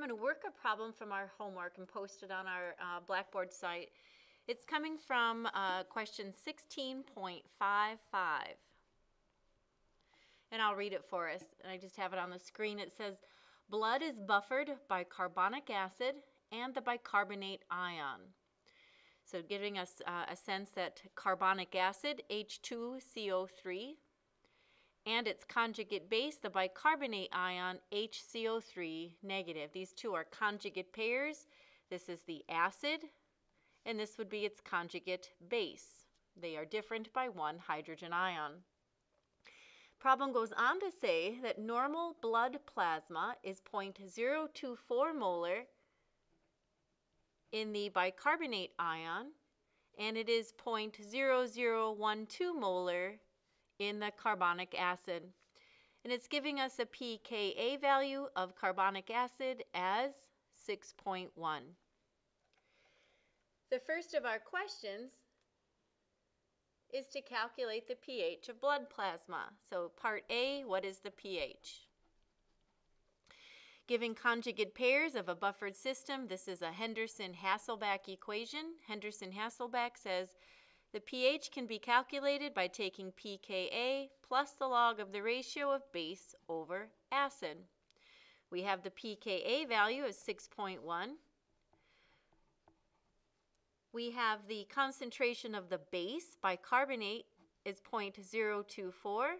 I'm going to work a problem from our homework and post it on our Blackboard site. It's coming from question 16.55. And I'll read it for us. And I just have it on the screen. It says, blood is buffered by carbonic acid and the bicarbonate ion. So giving us a sense that carbonic acid, H2CO3, and its conjugate base, the bicarbonate ion, HCO3 negative. These two are conjugate pairs. This is the acid, and this would be its conjugate base. They are different by one hydrogen ion. Problem goes on to say that normal blood plasma is 0.024 molar in the bicarbonate ion, and it is 0.0012 molar in the carbonic acid. And it's giving us a pKa value of carbonic acid as 6.1. The first of our questions is to calculate the pH of blood plasma. So part A, what is the pH? Given conjugate pairs of a buffered system, this is a Henderson-Hasselbalch equation. Henderson-Hasselbalch says the pH can be calculated by taking pKa plus the log of the ratio of base over acid. We have the pKa value as 6.1. We have the concentration of the base, bicarbonate, is 0.024,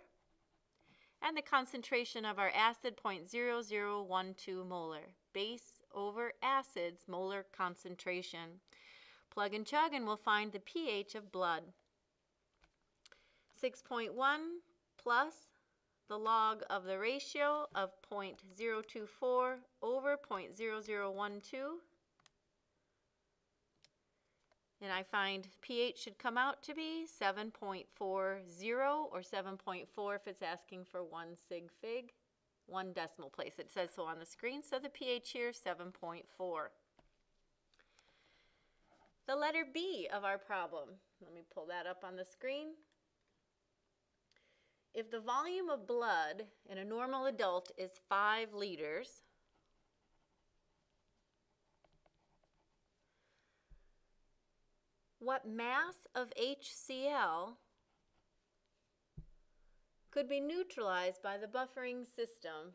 and the concentration of our acid, 0.0012 molar. Base over acid's molar concentration. Plug and chug and we'll find the pH of blood. 6.1 plus the log of the ratio of 0.024 over 0.0012. And I find pH should come out to be 7.40 or 7.4 if it's asking for 1 sig fig, 1 decimal place. It says so on the screen, so the pH here is 7.4. The letter B of our problem, let me pull that up on the screen. If the volume of blood in a normal adult is 5 liters, what mass of HCl could be neutralized by the buffering system?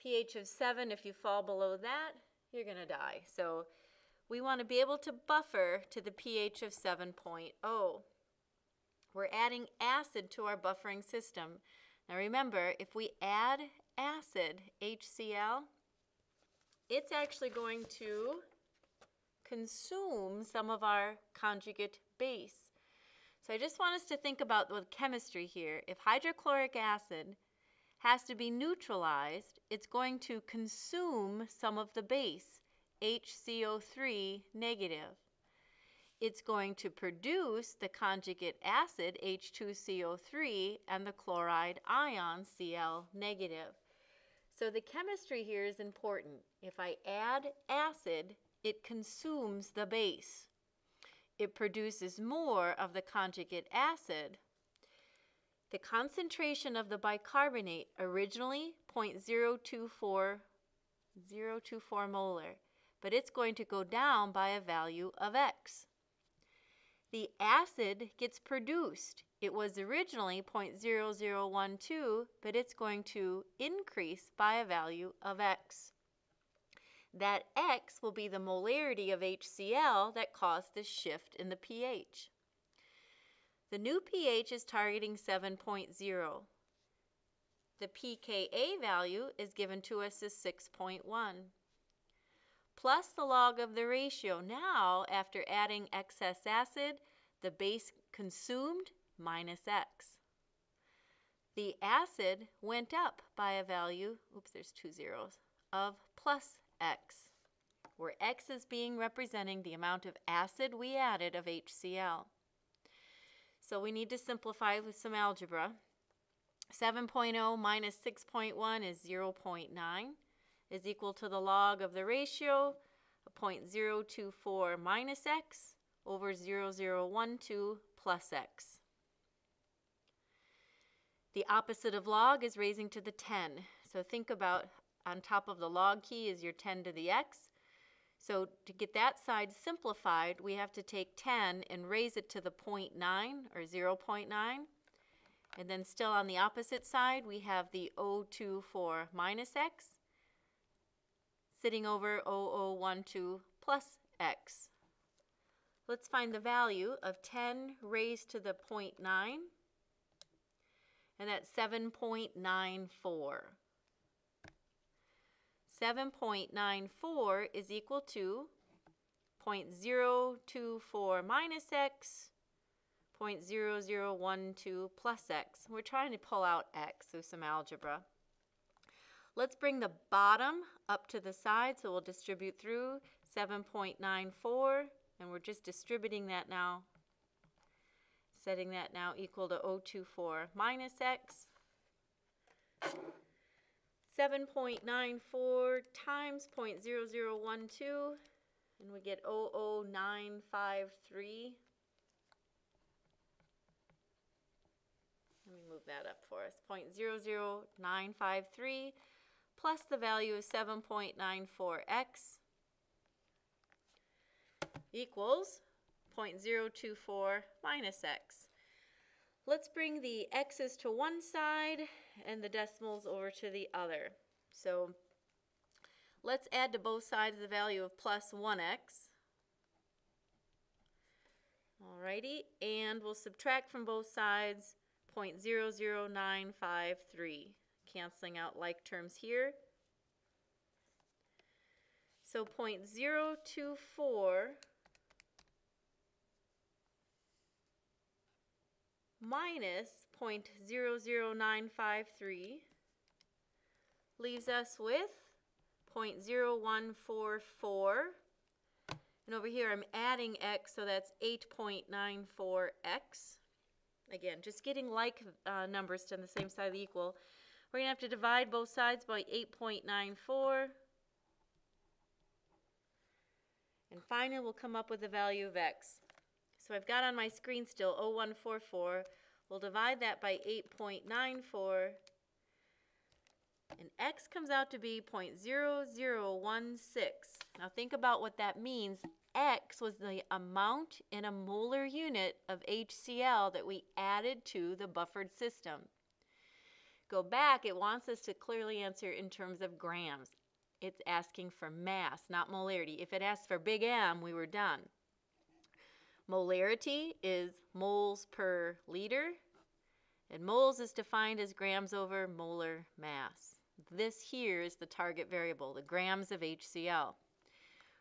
pH of 7, if you fall below that, you're going to die. So we want to be able to buffer to the pH of 7.0. We're adding acid to our buffering system. Now remember, if we add acid, HCl, it's actually going to consume some of our conjugate base. So I just want us to think about the chemistry here. If hydrochloric acid has to be neutralized, it's going to consume some of the base, HCO3 negative. It's going to produce the conjugate acid, H2CO3, and the chloride ion, Cl negative. So the chemistry here is important. If I add acid, it consumes the base. It produces more of the conjugate acid. The concentration of the bicarbonate, originally 0.024 molar, but it's going to go down by a value of X. The acid gets produced. It was originally 0.0012, but it's going to increase by a value of X. That X will be the molarity of HCl that caused this shift in the pH. The new pH is targeting 7.0. The pKa value is given to us as 6.1. Plus the log of the ratio. Now, after adding excess acid, the base consumed minus X. The acid went up by a value, oops, there's 2 zeros, of plus X, where X is being representing the amount of acid we added of HCl. So we need to simplify with some algebra. 7.0 minus 6.1 is 0.9, is equal to the log of the ratio of 0.024 minus X over 0.012 plus X. The opposite of log is raising to the 10. So think about on top of the log key is your 10 to the x. So to get that side simplified, we have to take 10 and raise it to the 0.9 or 0.9. And then still on the opposite side, we have the 024 minus x sitting over 0012 plus x. Let's find the value of 10 raised to the 0.9, and that's 7.94. 7.94 is equal to 0.024 minus x, 0.0012 plus x. We're trying to pull out x, so some algebra. Let's bring the bottom up to the side, so we'll distribute through 7.94, and we're just distributing that now, setting that now equal to 024 minus x. 7.94 times 0.0012, and we get 00953. Let me move that up for us. 0.00953 plus the value of 7.94x equals 0.024 minus x. Let's bring the x's to one side and the decimals over to the other. So let's add to both sides the value of plus 1x. Alrighty, and we'll subtract from both sides 0.00953, canceling out like terms here. So 0.024 minus 0.00953 leaves us with 0.0144. And over here I'm adding x, so that's 8.94x. Again, just getting like numbers to the same side of the equal. We're going to have to divide both sides by 8.94. And finally, we'll come up with the value of x. So I've got on my screen still 0144. We'll divide that by 8.94. And x comes out to be 0.0016. Now think about what that means. X was the amount in a molar unit of HCl that we added to the buffered system. Go back, it wants us to clearly answer in terms of grams. It's asking for mass, not molarity. If it asked for big M, we were done. Molarity is moles per liter, and moles is defined as grams over molar mass. This here is the target variable, the grams of HCl.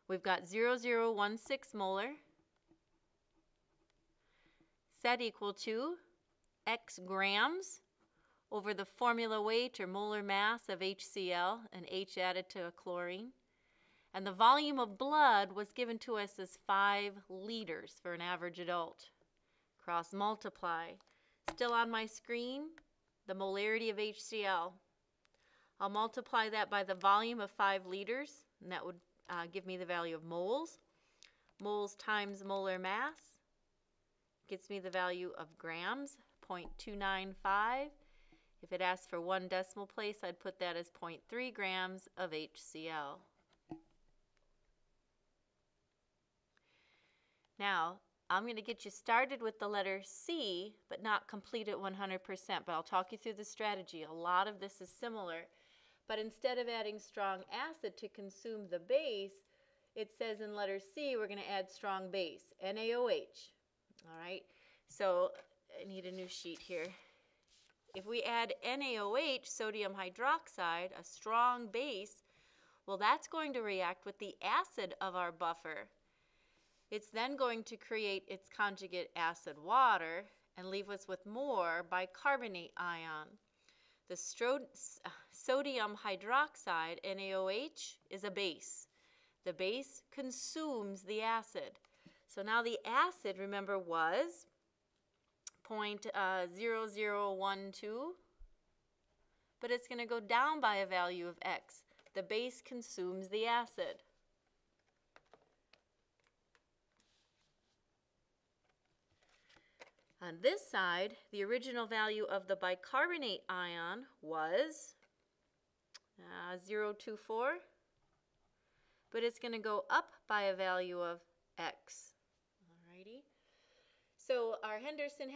We've got 0.016 molar set equal to x grams over the formula weight or molar mass of HCl, and H added to a chlorine. And the volume of blood was given to us as 5 liters for an average adult. Cross multiply. Still on my screen, the molarity of HCl. I'll multiply that by the volume of 5 liters, and that would give me the value of moles. Moles times molar mass gets me the value of grams, 0.295. If it asks for 1 decimal place, I'd put that as 0.3 grams of HCl. Now, I'm going to get you started with the letter C, but not complete it 100%, but I'll talk you through the strategy. A lot of this is similar, but instead of adding strong acid to consume the base, it says in letter C we're going to add strong base, NaOH. All right, so I need a new sheet here. If we add NaOH, sodium hydroxide, a strong base, well, that's going to react with the acid of our buffer. It's then going to create its conjugate acid water and leave us with more bicarbonate ion. The sodium hydroxide, NaOH, is a base. The base consumes the acid. So now the acid, remember, was 0.0012, but it's going to go down by a value of x. The base consumes the acid. On this side, the original value of the bicarbonate ion was, 0.024, but it's going to go up by a value of x. Alrighty. So our Henderson